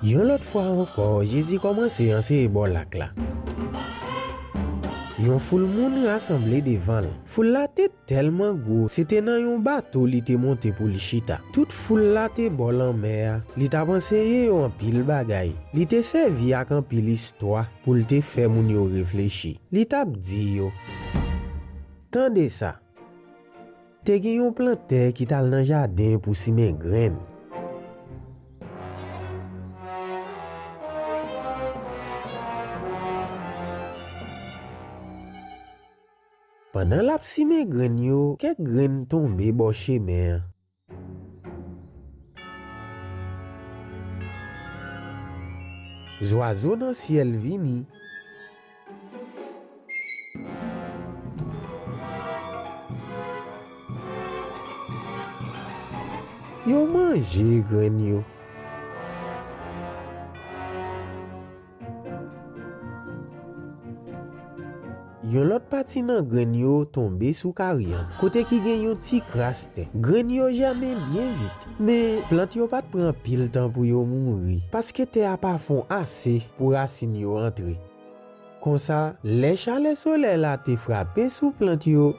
Yon l'autre fois encore, Jésus commence à enseigner bolak là. Yon foule moun rassemblé devant. Foule la te tellement gros, c'était dans yon bateau li te monté pour li chita. Toute foule la te bol en mer, li t'a enseigné yon pile bagay. Li te servi ak an pile histoire pour te faire moun yo réfléchir. Li t'a dit yo. Tande ça. Te gen yon planteur qui tal nan jardin pour simen graine. Pendant la simen graine yo, quelques graines tombe bo chemin. Oiseau dans ciel vini. Yo manje graine yo. Yon l'autre parti nan graine yo tombe sous carrière. Côté qui gen yon ti kraste. Graine yo jamais bien vite. Mais plante yo pas prend pile temps pour yo mourir parce que te a pas fond assez pour racine yo entrer. Comme ça, les chalets soleil la te frappé sous plante yo.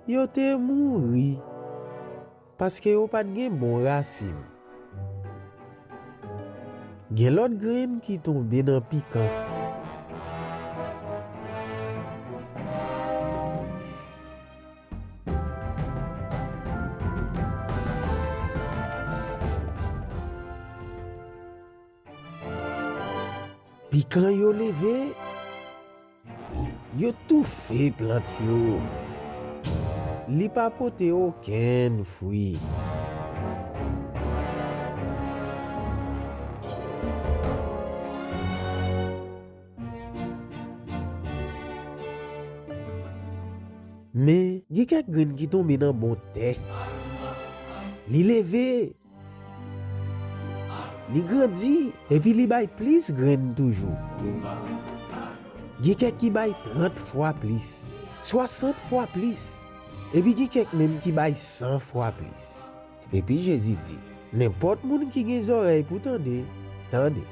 Yo te mouri parce que yo pas gen bon racine. Gen l'autre graine qui tombe dans piquant. Piquant yo levé, yo tout fait plante yo. Li pa pote aucun fruit. Mais, il y a quelques graines qui tombent dans bon terre. Li levé. Li grandit. Et puis li bay plus graines toujours. Il y a quelques qui bay 30 fois plus. 60 fois plus. Et puis il y a quelques même qui bay 100 fois plus. Et puis Jésus dit, n'importe moun qui a des oreilles pour tendre, tendez.